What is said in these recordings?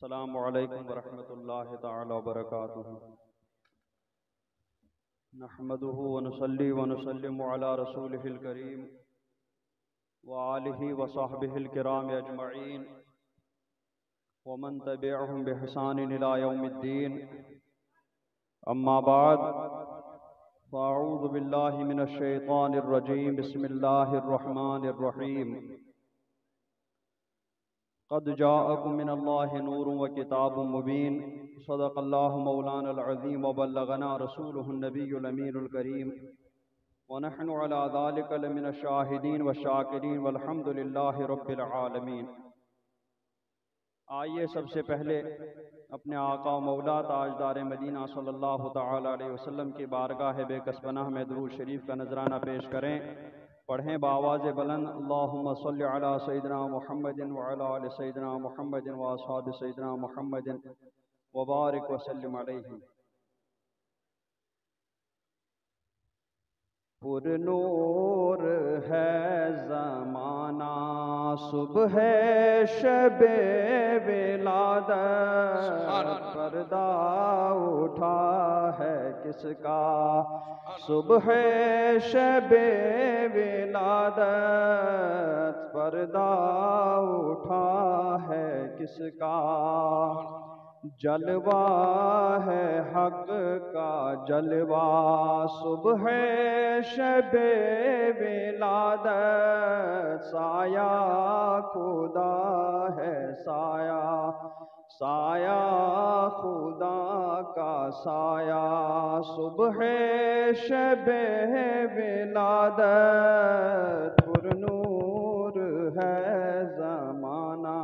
السلام علیکم ورحمۃ اللہ تعالی وبرکاتہ۔ نحمده ونصلي ونسلم على رسوله الكريم وآلہ وصحبہ الکرام اجمعین ومن تبعهم بإحسان إلى يوم الدین، اما بعد فاعوذ باللہ من الشیطان الرجیم، بسم اللہ الرحمن الرحیم۔ قد جاءكم من الله نور وكتاب مبين، صدق الله مولانا العظيم وبلغنا رسوله النبي الأمين الكريم، ونحن على ذلك لمن الشاهدين والشاكرين والحمد لله رب العالمين۔ آئیے سب سے پہلے اپنے آقا و مولا تاجدار مدینہ صلی اللہ تعالی علیہ وسلم کی بارگاہ بے کس پناہ میں درود شریف کا نذرانہ پیش کریں۔ پڑھیں بآواز بلند، اللہم صلی علی سیدنا محمد وعلی آل سیدنا محمد واصحاب سیدنا محمد وبارک وسلم علیہ۔ پر نور ہے زمانہ صبح شب ولادت، پردہ اٹھا ہے کس کا صبح شب ولادت، پردہ اٹھا ہے کس کا جلوہ ہے حق کا جلوہ صبح شب ولادت، سایہ خدا ہے سایہ سایہ خدا کا سایہ صبح شب ولادت، پر نور ہے زمانہ۔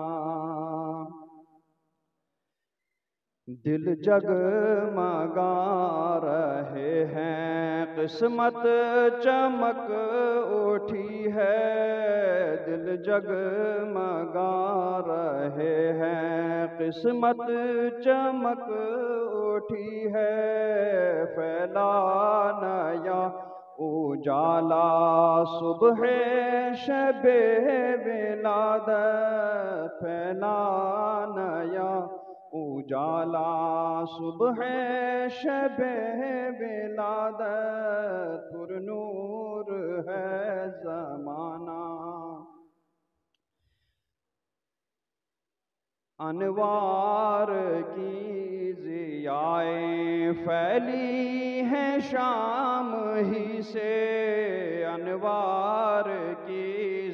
دل جگمگا رہے ہیں قسمت چمک اٹھی ہے، دل جگمگا رہے ہیں قسمت چمک اٹھی ہے، پھیلا نیا اجالا صبح شب ولادت، پھیلا نیا اجالا صبح شب ولادت، پر نور ہے زمانہ۔ انوار کی ضیائیں پھیلی ہیں شام ہی سے، انوار کی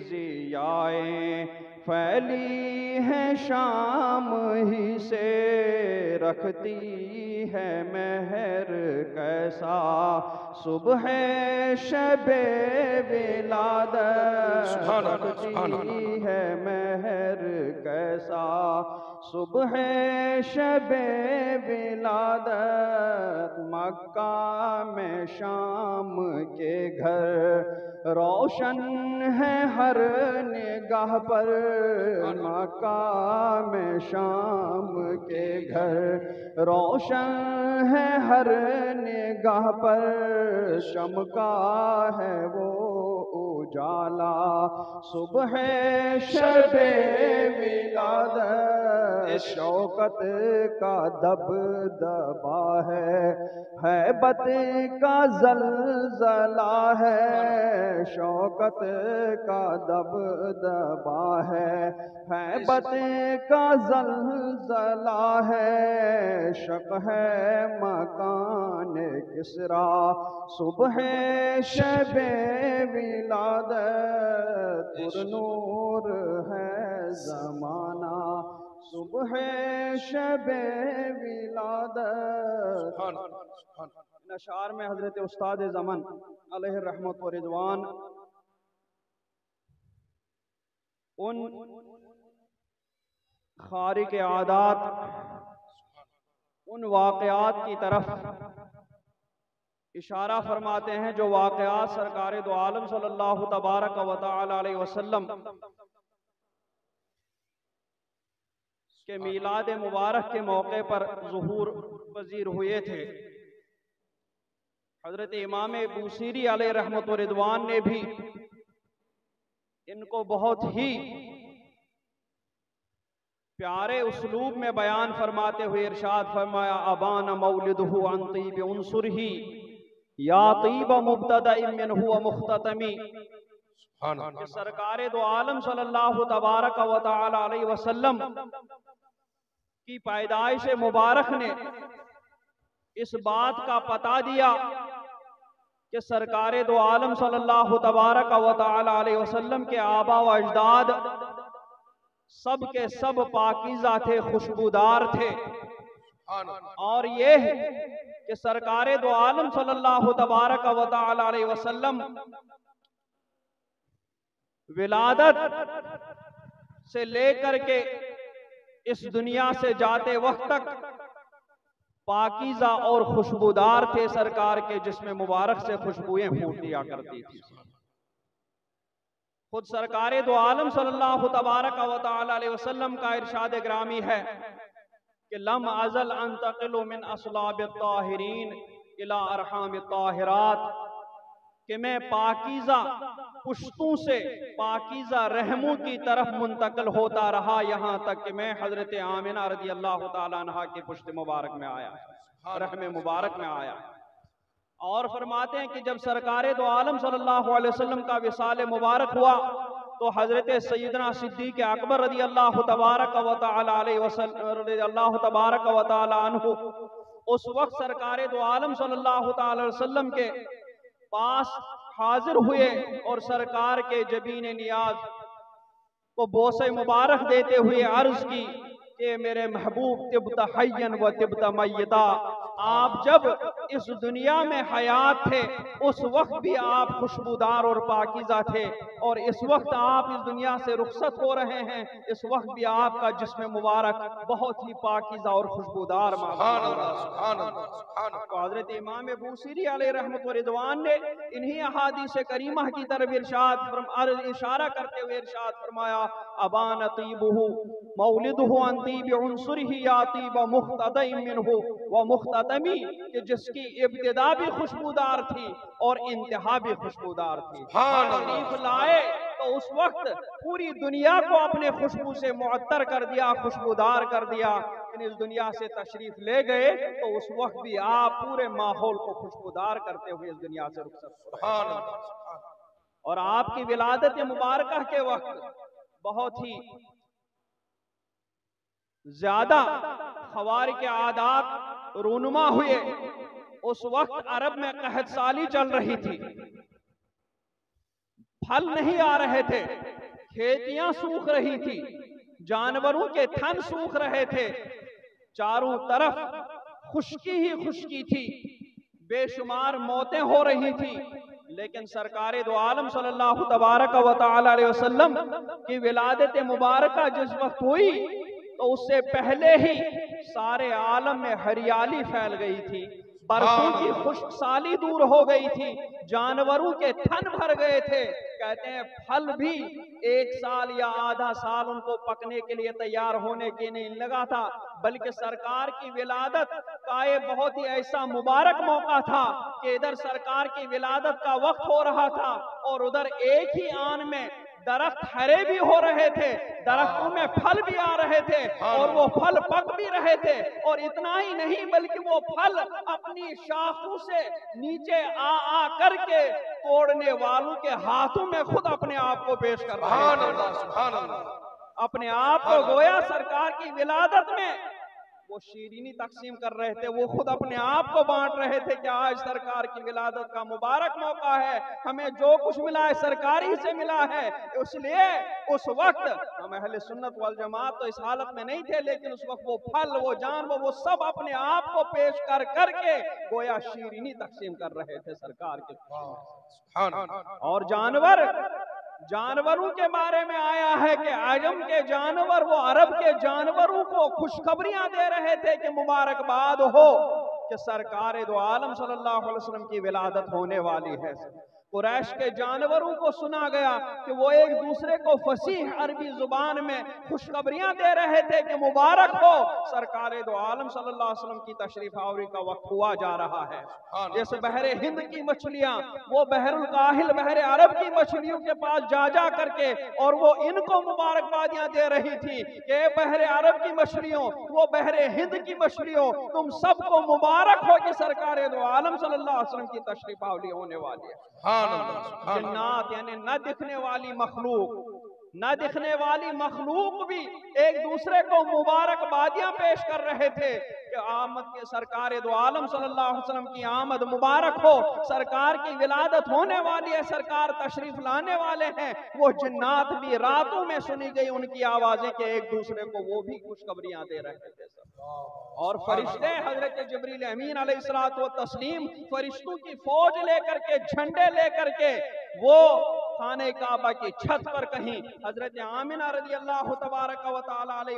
ضیائیں پھیلی ہیں شام ہی سے، رکھتی ہے مہر کیسا صبح شب ولادت، رکھتی ہے مہر کیسا صبح شب ولادت، مکہ میں شام کے گھر روشن ہے ہر نگاہ پر، مکہ میں شام کے گھر روشن ہے ہر نگاہ پر، چمکا ہے وہ اجالا صبح شب ولادت، شوکت کا دبدبا ہے ہیبت کا زلزلہ ہے، شوکت کا دبدبا ہے ہیبت کا زلزلہ ہے، شق ہے مکان کسریٰ صبح شب ولادت، پر نور ہے زمانہ صبح شب ولادت۔ ان اشعار میں حضرت استاد زمن علیہ الرحمت و رضوان ان خارق عادات، ان واقعات کی طرف اشارہ فرماتے ہیں جو واقعات سرکار دو عالم صلی اللہ تبارک و تعالی علیہ وسلم کے میلاد مبارک کے موقع پر ظہور پذیر ہوئے تھے۔ حضرت امام بوصیری علیہ رحمت و رضوان نے بھی ان کو بہت ہی پیارے اسلوب میں بیان فرماتے ہوئے ارشاد فرمایا ابان مولدہ عن طیب عنصرہ یا طیب مبتدأ منہ ومختتمی، کہ سرکار دو عالم صلی اللہ تبارک و تعالی علیہ وسلم کی پیدائش مبارک نے اس بات کا پتہ دیا کہ سرکار دو عالم صلی اللہ تبارک و تعالی علیہ وسلم کے آبا و اجداد سب کے سب پاکیزہ تھے، خوشبودار تھے، اور یہ کہ سرکار دو عالم صلی اللہ تبارک و تعالی علیہ وسلم ولادت سے لے کر کے اس دنیا سے جاتے وقت تک پاکیزہ اور خوشبودار تھے سرکار کے جسم مبارک سے خوشبوئیں پھوٹ دیا کرتی تھی۔ خود سرکار دو عالم صلی اللہ تبارک و تعالی علیہ وسلم کا ارشاد گرامی ہے کہ لم ازل انتقل من اصلاب الطاہرین الى ارحام الطاہرات، کہ میں پاکیزہ پشتوں سے پاکیزہ رحموں کی طرف منتقل ہوتا رہا یہاں تک کہ میں حضرت آمنہ رضی اللہ تعالیٰ عنہ کے پشت مبارک میں آیا، رحم مبارک میں آیا۔ اور فرماتے ہیں کہ جب سرکار دو عالم صلی اللہ علیہ وسلم کا وصال مبارک ہوا تو حضرت سیدنا صدیق اکبر رضی اللہ تبارک و تعالی علیہ وسلم رضی اللہ تبارک و تعالی عنہ اس وقت سرکار دو عالم صلی اللہ تعالی علیہ وسلم کے پاس حاضر ہوئے اور سرکار کے جبین نیاز کو بوسے مبارک دیتے ہوئے عرض کی کہ میرے محبوب طبت حیاً و طبت میتا، آپ جب اس دنیا میں حیات تھے اس وقت بھی آپ خوشبودار اور پاکیزہ تھے، اور اس وقت آپ اس دنیا سے رخصت ہو رہے ہیں اس وقت بھی آپ کا جسم مبارک بہت ہی پاکیزہ اور خوشبودار تو حضرت امام بوصیری علیہ رحمت و رضوان نے انہی احادیث کریمہ کی طرف اشارہ کرتے ہوئے ارشاد فرمایا ابان طیبہ مولدہ عن طیب عنصرہ یا طیب مختدع منہ ومختتمی، کہ جس کی ابتدا بھی خوشبودار تھی اور انتہا بھی خوشبودار تھی۔ تشریف لائے تو اس وقت پوری دنیا کو اپنے خوشبو سے معطر کر دیا، خوشبودار کر دیا، اس دنیا سے تشریف لے گئے تو اس وقت بھی آپ پورے ماحول کو خوشبودار کرتے ہوئے اس دنیا سے رخصت ہوئے۔ اور آپ کی ولادت مبارکہ کے وقت بہت ہی زیادہ خوارق عادات رونما ہوئے۔ اس وقت عرب میں قحط سالی چل رہی تھی، پھل نہیں آ رہے تھے، کھیتیاں سوکھ رہی تھی، جانوروں کے تھن سوکھ رہے تھے، چاروں طرف خشکی ہی خشکی تھی، بے شمار موتیں ہو رہی تھی، لیکن سرکار دو عالم صلی اللہ تبارک و تعالی علیہ وسلم کی ولادت مبارکہ جس وقت ہوئی تو اس سے پہلے ہی سارے عالم میں ہریالی پھیل گئی تھی، برسوں کی خشک سالی دور ہو گئی تھی، جانوروں کے تھن بھر گئے تھے۔ کہتے ہیں پھل بھی ایک سال یا آدھا سال ان کو پکنے کے لیے تیار ہونے کے نہیں لگا تھا، بلکہ سرکار کی ولادت کا یہ بہت ہی ایسا مبارک موقع تھا کہ ادھر سرکار کی ولادت کا وقت ہو رہا تھا اور ادھر ایک ہی آن میں درخت ہرے بھی ہو رہے تھے، درختوں میں پھل بھی آ رہے تھے اور وہ پھل پک بھی رہے تھے، اور اتنا ہی نہیں بلکہ وہ پھل اپنی شاخوں سے نیچے آ کر کے توڑنے والوں کے ہاتھوں میں خود اپنے آپ کو پیش کر رہے تھے، اپنے آپ کو گویا سرکار کی ولادت میں وہ شیرینی تقسیم کر رہے تھے، وہ خود اپنے آپ کو بانٹ رہے تھے کہ آج سرکار کی ولادت کا مبارک موقع ہے، ہمیں جو کچھ ملا ہے سرکاری سے ملا ہے۔ اس لیے اس وقت ہم اہل سنت والجماعت تو اس حالت میں نہیں تھے، لیکن اس وقت وہ پھل وہ جانور وہ سب اپنے آپ کو پیش کر کے گویا شیرینی تقسیم کر رہے تھے سرکار کے، اور جانوروں کے بارے میں آیا ہے کہ عجم کے جانور وہ عرب کے جانوروں کو خوشخبریاں دے رہے تھے کہ مبارکباد ہو کہ سرکار دو عالم صلی اللہ علیہ وسلم کی ولادت ہونے والی ہے۔ قریش کے جانوروں کو سنا گیا کہ وہ ایک دوسرے کو فصیح عربی زبان میں خوشخبریاں دے رہے تھے کہ مبارک ہو، سرکار دو عالم صلی اللہ علیہ وسلم کی تشریف آوری کا وقت ہوا جا رہا ہے۔ جیسے بحر ہند کی مچھلیاں وہ بحر الکاہل بحر عرب کی مچھلیوں کے پاس جا جا کر کے اور وہ ان کو مبارکبادیاں دے رہی تھی کہ اے بحر عرب کی مچھلیوں، وہ بحر ہند کی مچھلیوں، تم سب کو مبارک ہو کہ سرکار دو عالم صلی اللہ علیہ وسلم کی تشریف آوری ہونے والی ہے۔ جنات یعنی نہ دکھنے والی مخلوق، نہ دکھنے والی مخلوق بھی ایک دوسرے کو مبارکبادیاں پیش کر رہے تھے کہ آمد کے سرکار دو عالم صلی اللہ علیہ وسلم کی آمد مبارک ہو، سرکار کی ولادت ہونے والی ہے، سرکار تشریف لانے والے ہیں۔ وہ جنات بھی راتوں میں سنی گئی ان کی آوازیں کہ ایک دوسرے کو وہ بھی خوشخبریاں دے رہے تھے۔ اور فرشتے حضرت جبریل امین علیہ الصلوۃ والتسلیم فرشتوں کی فوج لے کر کے، جھنڈے لے کر کے وہ خانہ کعبہ کی چھت پر کہیں حضرت آمنہ رضی اللہ تبارک و تعالی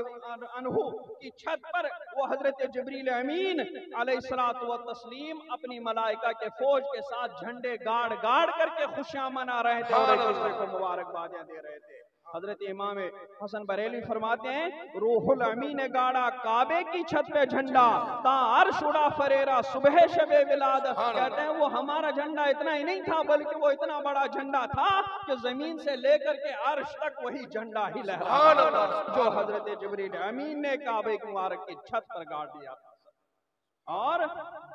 عنہ کی چھت پر وہ حضرت جبریل امین علیہ الصلوۃ والتسلیم اپنی ملائکہ کے فوج کے ساتھ جھنڈے گاڑ گاڑ کر کے خوشیاں منا رہے تھے اور ایک دوسرے کو مبارکبادیاں دے رہے تھے۔ حضرت امام حسن بریلوی فرماتے ہیں روح الامین نے گاڑا کعبے کی چھت پہ جھنڈا تا عرش اڑا فریرا صبح شب ولادت۔ کہتے ہیں وہ ہمارا جھنڈا اتنا ہی نہیں تھا بلکہ وہ اتنا بڑا جھنڈا تھا کہ زمین سے لے کر کے عرش تک وہی جھنڈا ہی لہرا جو حضرت جبریل امین نے کعبے مبارک کی چھت پر گاڑ دیا تھا۔ اور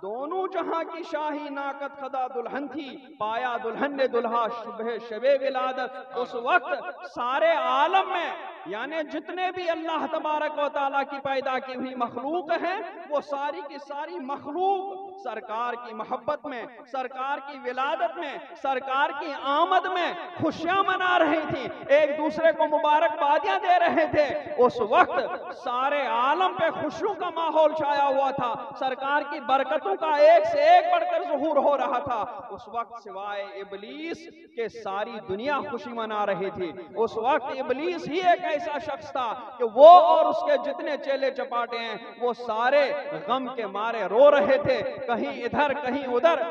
دونوں جہاں کی شاہی ناقت خدا دلہن تھی، پایا دلہن نے دلہا شبہ شب ولادت۔ اس وقت سارے عالم میں یعنی جتنے بھی اللہ تبارک و تعالیٰ کی پیدا کی ہوئی مخلوق ہیں وہ ساری کی ساری مخلوق سرکار کی محبت میں، سرکار کی ولادت میں، سرکار کی آمد میں خوشیاں منا رہی تھی، ایک دوسرے کو مبارکبادیاں دے رہے تھے۔ اس وقت سارے عالم پہ خوشیوں کا ماحول چھایا ہوا تھا، سرکار کی برکتوں کا ایک سے ایک بڑھ کر ظہور ہو رہا تھا۔ اس وقت سوائے ابلیس کے ساری دنیا خوشی منا رہی تھی۔ اس وقت ابلیس ہی ایک ایسا شخص تھا کہ وہ اور اس کے جتنے چیلے چپاٹے ہیں وہ سارے غم کے مارے رو رہے تھے، کہیں ادھر کہیں ادھر۔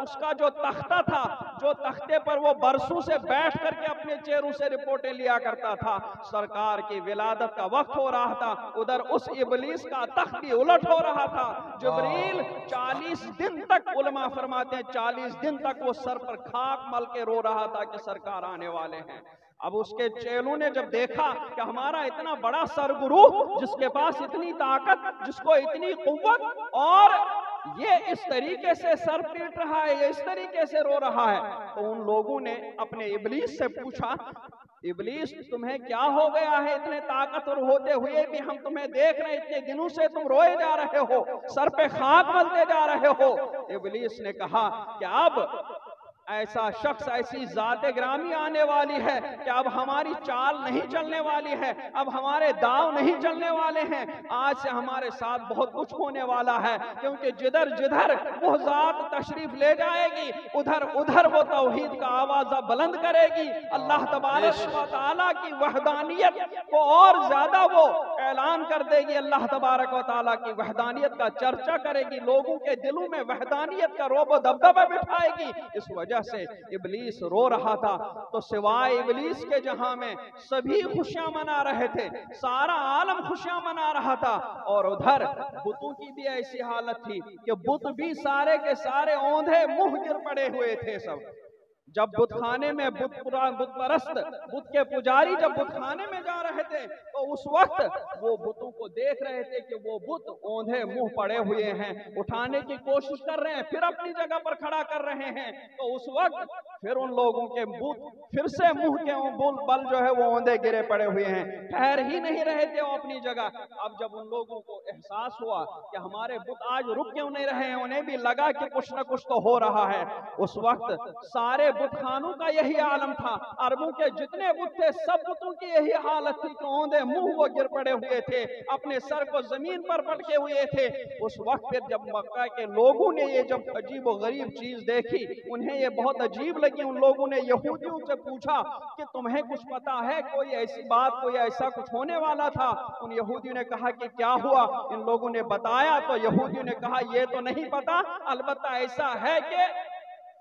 اس کا جو تختہ تھا، جو تختے پر وہ برسوں سے بیٹھ کر کے اپنے چہروں سے رپورٹیں لیا کرتا تھا، سرکار کی ولادت کا وقت ہو رہا تھا، ادھر اس ابلیس کا تخت بھی الٹ ہو رہا تھا۔ جبریل 40 دن تک، علماء فرماتے ہیں 40 دن تک وہ سر پر خاک مل کے رو رہا تھا کہ سرکار آنے والے ہیں۔ اب اس کے چیلوں نے جب دیکھا کہ ہمارا اتنا بڑا سرگرو جس کے پاس اتنی طاقت، جس کو اتنی قوت، اور یہ اس طریقے سے سر پیٹ رہا ہے، یہ اس طریقے سے رو رہا ہے، تو ان لوگوں نے اپنے ابلیس سے پوچھا ابلیس تمہیں کیا ہو گیا ہے؟ اتنے طاقتور ہوتے ہوئے بھی ہم تمہیں دیکھ رہے ہیں، اتنے دنوں سے تم روئے جا رہے ہو، سر پہ خاک ملتے جا رہے ہو۔ ابلیس نے کہا کہ اب ایسا شخص، ایسی ذات گرامی آنے والی ہے کہ اب ہماری چال نہیں چلنے والی ہے، اب ہمارے داؤ نہیں چلنے والے ہیں، آج سے ہمارے ساتھ بہت کچھ ہونے والا ہے، کیونکہ جدھر جدھر وہ ذات تشریف لے جائے گی ادھر ادھر وہ توحید کا آوازہ بلند کرے گی، اللہ تبارک و تعالیٰ کی وحدانیت کو اور زیادہ وہ اعلان کر دے گی، اللہ تبارک و تعالیٰ کی وحدانیت کا چرچا کرے گی، لوگوں کے دلوں میں وحدانیت کا رعب و دبدبہ بٹھائے گی۔ اس وجہ سے ابلیس رو رہا تھا۔ تو سوائے ابلیس کے جہاں میں سبھی خوشیاں منا رہے تھے، سارا عالم خوشیاں منا رہا تھا، اور ادھر بتوں کی بھی ایسی حالت تھی کہ بت بھی سارے کے سارے اوندھے منہ گر پڑے ہوئے تھے سب۔ جب بت خانے میں بت پرست، بت کے پجاری جب بت خانے میں جا رہے تھے تو اس وقت وہ بتوں کو دیکھ رہے تھے کہ وہ بت اوندھے منہ پڑے ہوئے ہیں، اٹھانے کی کوشش کر رہے ہیں، پھر اپنی جگہ پر کھڑا کر رہے ہیں، تو اس وقت پھر ان لوگوں کے بت پھر سے منہ کے بل جو ہے وہ اوندھے گرے پڑے ہوئے ہیں، ٹھہر ہی نہیں رہے تھے وہ اپنی جگہ۔ اب جب ان لوگوں کو احساس ہوا کہ ہمارے بت آج رک کیوں نہیں رہے ہیں، انہیں بھی لگا کہ کچھ نہ کچھ تو ہو رہا ہے۔ اس وقت سارے بت خانوں کا یہی عالم تھا، عربوں کے جتنے بت تھے سب بتوں کی یہی حالت تھی کہ اوندھے منہ وہ گر پڑے ہوئے تھے، اپنے سر کو زمین پر پٹکے ہوئے تھے۔ اس وقت پھر جب مکہ کے لوگوں نے یہ جب عجیب و غریب چیز دیکھی، انہیں یہ بہت عجیب لگی، ان لوگوں نے یہودیوں سے پوچھا کہ تمہیں کچھ پتا ہے، کوئی ایسی بات، کوئی ایسا کچھ ہونے والا تھا؟ ان یہودیوں نے کہا کہ کیا ہوا؟ ان لوگوں نے بتایا تو یہودیوں نے کہا یہ تو نہیں پتا، البتہ ایسا ہے کہ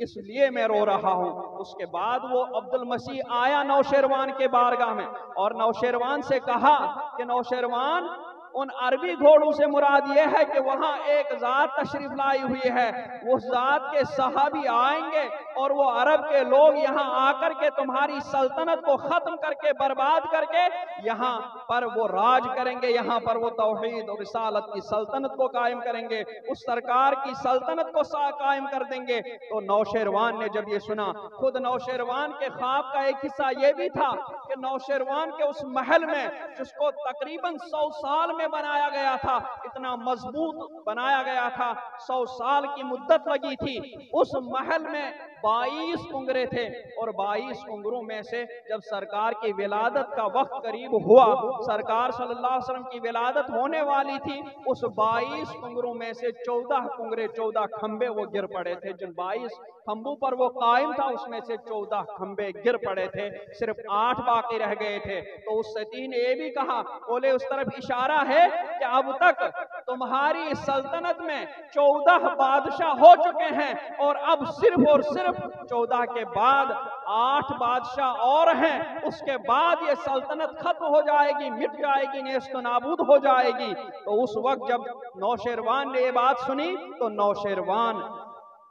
اس لیے میں رو رہا ہوں۔ اس کے بعد وہ عبد المسیح آیا نوشیروان کے بارگاہ میں اور نوشیروان سے کہا کہ نوشیروان، ان عربی گھوڑوں سے مراد یہ ہے کہ وہاں ایک ذات تشریف لائی ہوئی ہے، اس ذات کے صحابی آئیں گے اور وہ عرب کے لوگ یہاں آ کر کے تمہاری سلطنت کو ختم کر کے برباد کر کے یہاں پر وہ راج کریں گے، یہاں پر وہ توحید اور رسالت کی سلطنت کو قائم کریں گے، اس سرکار کی سلطنت کو قائم کر دیں گے۔ تو نوشیروان نے جب یہ سنا، خود نوشیروان کے خواب کا ایک حصہ یہ بھی تھا کہ نوشیروان کے اس محل میں جس کو تقریباً 100 سال میں بنایا گیا تھا، اتنا مضبوط بنایا گیا تھا، 100 سال کی مدت لگی تھی، اس محل میں 22 کنگرے تھے، اور 22 کنگروں میں سے جب سرکار کی ولادت کا وقت قریب ہوا، سرکار صلی اللہ علیہ وسلم کی ولادت ہونے والی تھی، اس 22 کنگروں میں سے 14 کنگرے، 14 کھمبے وہ گر پڑے تھے، جن 22 کھمبوں پر وہ قائم تھا اس میں سے 14 کھمبے گر پڑے تھے، صرف 8 باقی رہ گئے تھے۔ تو اس ستی نے یہ بھی کہا، بولے اس طرف اشارہ ہے کہ اب تک تمہاری سلطنت میں 14 بادشاہ ہو چکے ہیں، اور اب صرف اور صرف 14 کے بعد 8 بادشاہ اور ہیں، اس کے بعد یہ سلطنت ختم ہو جائے گی، مٹ جائے گی، نیست و نابود ہو جائے گی۔ تو اس وقت جب نوشیروان نے یہ بات سنی تو نوشیروان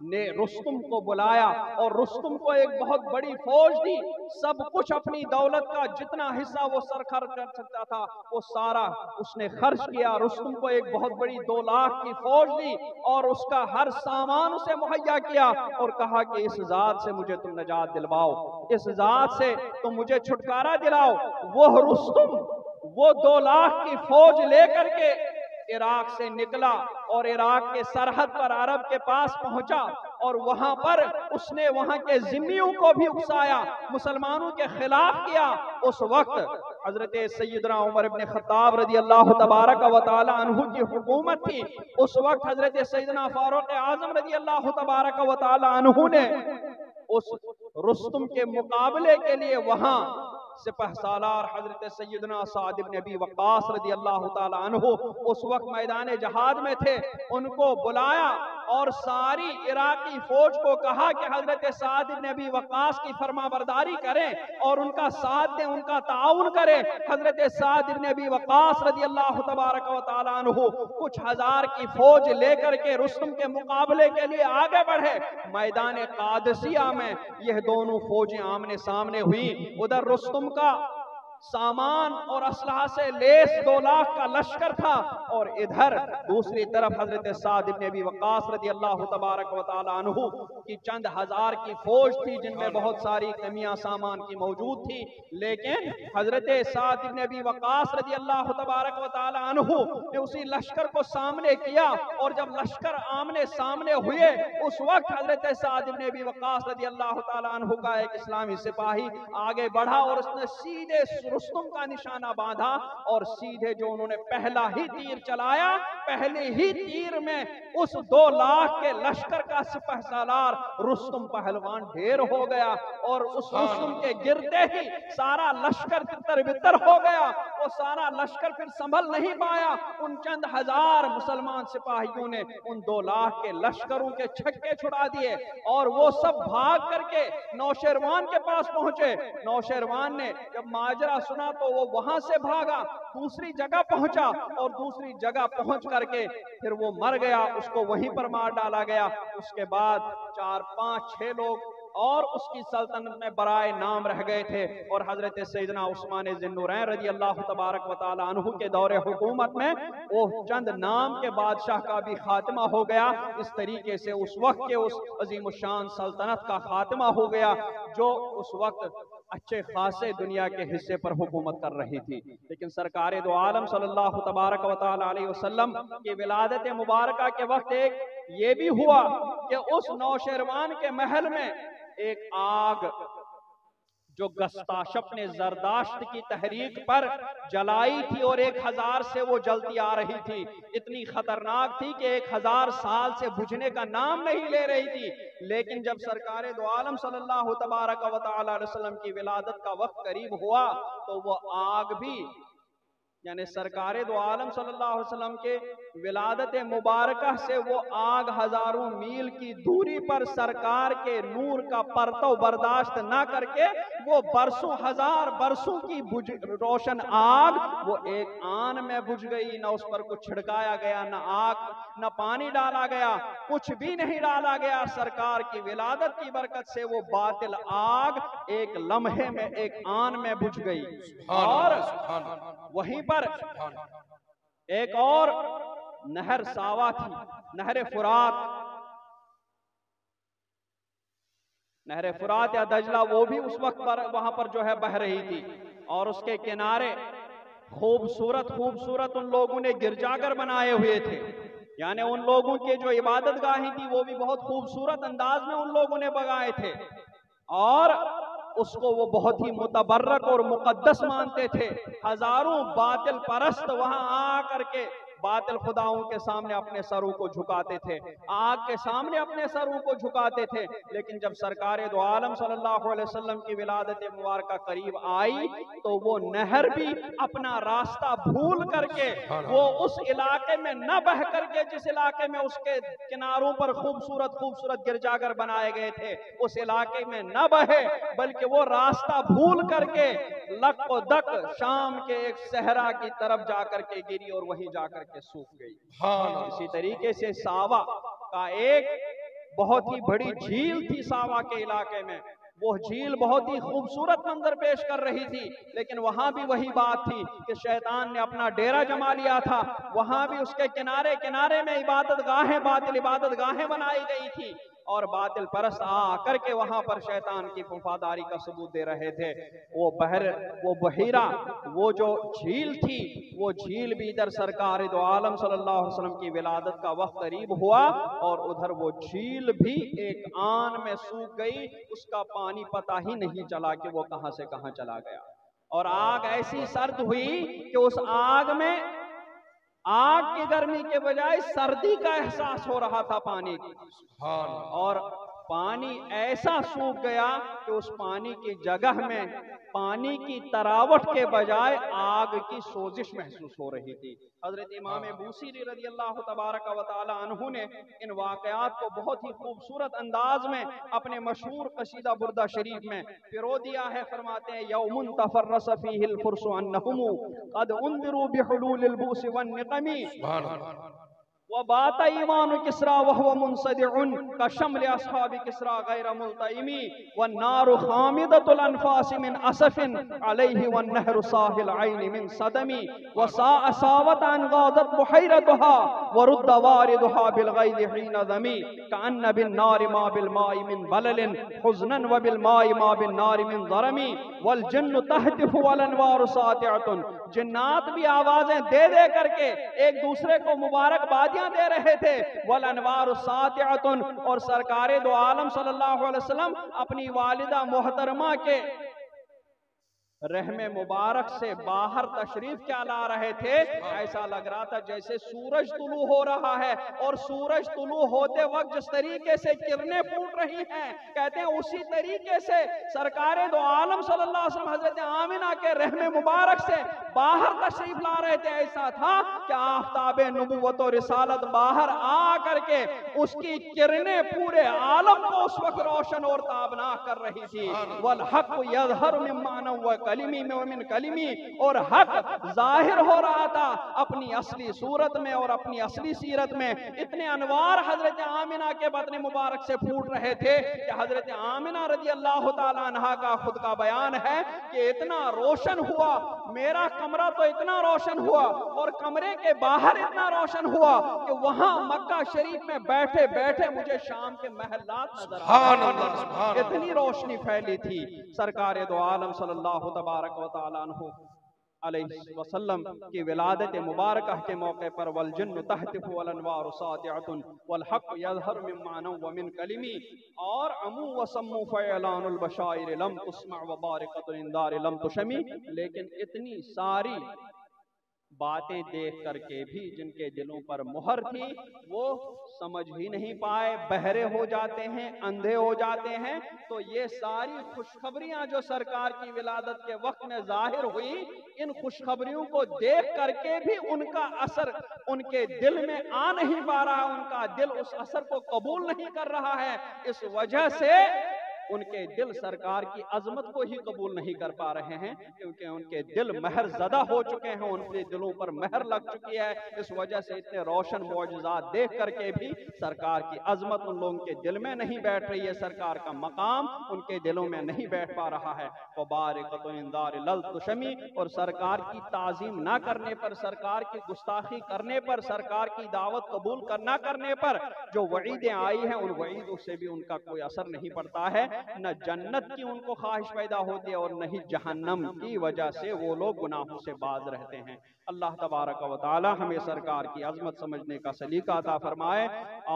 نے رستم کو بلایا اور رستم کو ایک بہت بڑی فوج دی، سب کچھ اپنی دولت کا جتنا حصہ وہ سرخر کر سکتا تھا وہ سارا اس نے خرچ کیا۔ رستم کو ایک بہت بڑی 2 لاکھ کی فوج دی اور اس کا ہر سامان اسے مہیا کیا اور کہا کہ اس ذات سے مجھے تم نجات دلواؤ، اس ذات سے تم مجھے چھٹکارا دلاؤ۔ وہ رستم وہ 2 لاکھ کی فوج لے کر کے عراق سے نکلا اور عراق کے سرحد پر عرب کے پاس پہنچا، اور وہاں پر اس نے وہاں کے ذمیوں کو بھی اکسایا، مسلمانوں کے خلاف کیا۔ اس وقت حضرت سیدنا عمر بن خطاب رضی اللہ تبارک و تعالی عنہ کی حکومت تھی، اس وقت حضرت سیدنا فاروق اعظم رضی اللہ تبارک و تعالی عنہ نے اس رستم کے مقابلے کے لیے وہاں سپہ سالار حضرت سیدنا سعد بن ابی وقاص رضی اللہ تعالی عنہ اس وقت میدان جہاد میں تھے، ان کو بلایا اور ساری عراقی فوج کو کہا کہ حضرت سعد بن ابی وقاص کی فرما برداری کریں اور ان کا ساتھ دیں، ان کا تعاون کریں۔ حضرت سعد بن ابی وقاص رضی اللہ تبارک و تعالی عنہ کچھ ہزار کی فوج لے کر کے رستم کے مقابلے کے لیے آگے بڑھے۔ میدان قادسیہ میں یہ دونوں فوجیں آمنے سامنے ہوئی، ادھر رستم کا سامان اور اسلحہ سے لیس 2 لاکھ کا لشکر تھا، اور ادھر دوسری طرف حضرت سعد بن ابی وقاص رضی اللہ تبارک و تعالی عنہ کی چند ہزار کی فوج تھی، جن میں بہت ساری کمیاں سامان کی موجود تھی، لیکن حضرت سعد بن ابی وقاص رضی اللہ تبارک و تعالی عنہ نے اسی لشکر کو سامنے کیا، اور جب لشکر آمنے سامنے ہوئے اس وقت حضرت سعد بن ابی وقاص رضی اللہ تعالی عنہ کا ایک اسلامی سپاہی آگے بڑھا اور اس نے سیدھے رستم کا نشانہ باندھا، اور سیدھے جو انہوں نے پہلا ہی تیر چلایا، پہلے ہی تیر میں اس 2 لاکھ کے لشکر کا سپہ سالار رستم پہلوان ڈھیر ہو گیا، اور اس رستم کے گرتے ہی سارا لشکر تر بتر ہو گیا۔ وہ سارا لشکر پھر سنبھل نہیں پایا، ان چند ہزار مسلمان سپاہیوں نے ان 2 لاکھ کے لشکروں کے چھکے چھڑا دیے، اور وہ سب بھاگ کر کے نوشیروان کے پاس پہنچے۔ نوشیروان نے جب ماجرا سنا تو وہ وہاں سے بھاگا، دوسری جگہ پہنچا، اور دوسری جگہ پہنچ کر کے پھر وہ مر گیا، اس کو وہیں پر مار ڈالا گیا۔ اس کے بعد 4 5 6 لوگ اور اس کی سلطنت میں برائے نام رہ گئے تھے، اور حضرت سیدنا عثمان ذی النورین رضی اللہ تبارک و تعالی عنہ کے دور حکومت میں وہ چند نام کے بادشاہ کا بھی خاتمہ ہو گیا۔ اس طریقے سے اس وقت کے اس عظیم الشان سلطنت کا خاتمہ ہو گیا جو اس وقت اچھے خاصے دنیا کے حصے پر حکومت کر رہی تھی۔ لیکن سرکار دو عالم صلی اللہ تبارک و تعالی علیہ وسلم کی ولادت مبارکہ کے وقت ایک یہ بھی ہوا کہ اس نوشیروان کے محل میں ایک آگ جو گستاشپ نے زرداشت کی تحریک پر جلائی تھی، اور 1000 سے وہ جلتی آ رہی تھی، اتنی خطرناک تھی کہ 1000 سال سے بجھنے کا نام نہیں لے رہی تھی۔ لیکن جب سرکار دو عالم صلی اللہ تبارک و تعالی علیہ وسلم کی ولادت کا وقت قریب ہوا تو وہ آگ بھی یعنی سرکار دو عالم صلی اللہ علیہ وسلم کے ولادت مبارکہ سے وہ آگ ہزاروں میل کی دوری پر سرکار کے نور کا پرتو برداشت نہ کر کے وہ برسوں ہزار برسوں کی روشن آگ وہ ایک آن میں بجھ گئی، نہ اس پر کچھ چھڑکایا گیا، نہ آگ نہ پانی ڈالا گیا، کچھ بھی نہیں ڈالا گیا، سرکار کی ولادت کی برکت سے وہ باطل آگ ایک لمحے میں ایک آن میں بجھ گئی۔ اور وہیں پر ایک اور نہر ساوا تھی، نہر فرات، نہر فرات یا دجلہ، وہ بھی اس وقت پر وہاں پر جو ہے بہ رہی تھی، اور اس کے کنارے خوبصورت ان لوگوں نے گرجاگر بنائے ہوئے تھے، یعنی ان لوگوں کے جو عبادت گاہیں تھی وہ بھی بہت خوبصورت انداز میں ان لوگوں نے بنائے تھے، اور اس کو وہ بہت ہی متبرک اور مقدس مانتے تھے۔ ہزاروں باطل پرست وہاں آ کر کے باطل خداؤں کے سامنے اپنے سروں کو جھکاتے تھے، آگ کے سامنے اپنے سروں کو جھکاتے تھے، لیکن جب سرکار دو عالم صلی اللہ علیہ وسلم کی ولادت مبارکہ قریب آئی تو وہ نہر بھی اپنا راستہ بھول کر کے وہ اس علاقے میں نہ بہ کر کے جس علاقے میں اس کے کناروں پر خوبصورت گرجاگر بنائے گئے تھے، اس علاقے میں نہ بہے، بلکہ وہ راستہ بھول کر کے لک و دک شام کے ایک صحرا کی طرف جا کر کے گری اور وہیں جا کر کے سوکھ گئی۔ اسی طریقے سے ساوا کا ایک بہت ہی بڑی جھیل تھی ساوا کے علاقے میں، وہ جھیل بہت ہی خوبصورت منظر پیش کر رہی تھی، لیکن وہاں بھی وہی بات تھی کہ شیطان نے اپنا ڈیرا جما لیا تھا، وہاں بھی اس کے کنارے میں باطل عبادت گاہیں بنائی گئی تھی، اور باطل پرست آ کر کے وہاں پر شیطان کی وفاداری کا ثبوت دے رہے تھے۔ وہ بحیرہ، وہ جو جھیل تھی، وہ جھیل بھی ادھر سرکار دو عالم صلی اللہ علیہ وسلم کی ولادت کا وقت قریب ہوا، اور ادھر وہ جھیل بھی ایک آن میں سوکھ گئی، اس کا پانی پتہ ہی نہیں چلا کہ وہ کہاں سے کہاں چلا گیا، اور آگ ایسی سرد ہوئی کہ اس آگ میں آگ کی گرمی کے بجائے سردی کا احساس ہو رہا تھا پانی کی، اور پانی ایسا سوکھ گیا کہ اس پانی کی جگہ میں پانی کی تراوٹ کے بجائے آگ کی سوزش محسوس ہو رہی تھی۔ حضرت امام بوصیری رضی اللہ تبارک و تعالی عنہ نے ان واقعات کو بہت ہی خوبصورت انداز میں اپنے مشہور قصیدہ بردہ شریف میں پیرو دیا ہے، فرماتے ہیں یوم تفرس فیہ الفرس انہم قد انذروا بحلول البوس والنقم وبات ایمان کسرا وهو منصدع كشمل اصحاب کسرا غیر ملتئم والنار خامدة الانفاس من اسف عليه والنهر صاحل عین من صدم وساء ساوة ان غاضت بحيرتها ورد واردها بالغيظ حين ذمی كأن بالنار ما بالماء من بلل حزنا وبالماء ما بالنار من ضرم والجن تهتف والانوار ساطعة، جنات بھی آوازیں دے کر کے ایک دوسرے کو مبارکبادیاں دے رہے تھے، والانوار ساطعة، اور سرکار دو عالم صلی اللہ علیہ وسلم اپنی والدہ محترمہ کے رحم مبارک سے باہر تشریف کیا لا رہے تھے، ایسا لگ رہا تھا جیسے سورج طلوع ہو رہا ہے، اور سورج طلوع ہوتے وقت جس طریقے سے کرنیں پھوٹ رہی ہیں، کہتے ہیں اسی طریقے سے سرکار دو عالم صلی اللہ علیہ وسلم حضرت آمنہ کے رحم مبارک سے باہر تشریف لا رہے تھے۔ ایسا تھا کہ آفتاب نبوت و رسالت باہر آ کر کے اس کی کرنیں پورے عالم کو اس وقت روشن اور تابناک کر رہی تھی۔ والحق یظہر من معنی و کلمی میں ومن کلمی، اور حق ظاہر ہو رہا تھا اپنی اصلی صورت میں اور اپنی اصلی سیرت میں۔ اتنے انوار حضرت آمنہ کے بطن مبارک سے پھوٹ رہے تھے کہ حضرت آمنہ رضی اللہ تعالیٰ عنہ کا خود کا بیان ہے کہ اتنا روشن ہوا، میرا کمرہ تو اتنا روشن ہوا اور کمرے کے باہر اتنا روشن ہوا کہ وہاں مکہ شریف میں بیٹھے بیٹھے مجھے شام کے محلات نظر آئے، اتنی روشنی پھیلی تھی۔ سرکار دو عالم صلی اللہ تبارک و تعالیٰ عنہ علیہ وسلم کی ولادت مبارکہ کے موقع پر والجن تہتف والانوار ساطعة والحق یظہر من معنی ومن کلمی، اور عمو وسمو فیلان البشائر لم تسمع وبارقۃ الانذار لم تشمی، لیکن اتنی ساری باتیں دیکھ کر کے بھی جن کے دلوں پر مہر تھی وہ سمجھ ہی نہیں پائے، بہرے ہو جاتے ہیں، اندھے ہو جاتے ہیں۔ تو یہ ساری خوشخبریاں جو سرکار کی ولادت کے وقت میں ظاہر ہوئی، ان خوشخبریوں کو دیکھ کر کے بھی ان کا اثر ان کے دل میں آ نہیں پا رہا، ان کا دل اس اثر کو قبول نہیں کر رہا ہے۔ اس وجہ سے ان کے دل سرکار کی عظمت کو ہی قبول نہیں کر پا رہے ہیں، کیونکہ ان کے دل مہر زدہ ہو چکے ہیں، ان کے دلوں پر مہر لگ چکی ہے۔ اس وجہ سے اتنے روشن معجزات دیکھ کر کے بھی سرکار کی عظمت ان لوگوں کے دل میں نہیں بیٹھ رہی ہے، سرکار کا مقام ان کے دلوں میں نہیں بیٹھ پا رہا ہے۔ وبارکۃ انذار للتشمی، اور سرکار کی تعظیم نہ کرنے پر، سرکار کی گستاخی کرنے پر، سرکار کی دعوت قبول نہ کرنے پر جو وعیدیں آئی ہیں، ان وعیدوں سے بھی ان کا کوئی اثر نہیں پڑتا ہے۔ نہ جنت کی ان کو خواہش پیدا ہوتی ہے اور نہ ہی جہنم کی وجہ سے وہ لوگ گناہوں سے باز رہتے ہیں۔ اللہ تبارک و تعالی ہمیں سرکار کی عظمت سمجھنے کا سلیقہ عطا فرمائے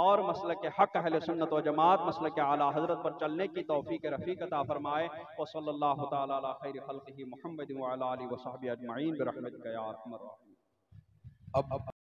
اور مسلک حق اہل سنت و جماعت، مسلک اعلی حضرت پر چلنے کی توفیق رفیق عطا فرمائے۔ وصلی اللہ تعالی علی خیر خلقہ محمد وعلی آلہ وصحبہ اجمعین برحمتک یا ارحم الراحمین۔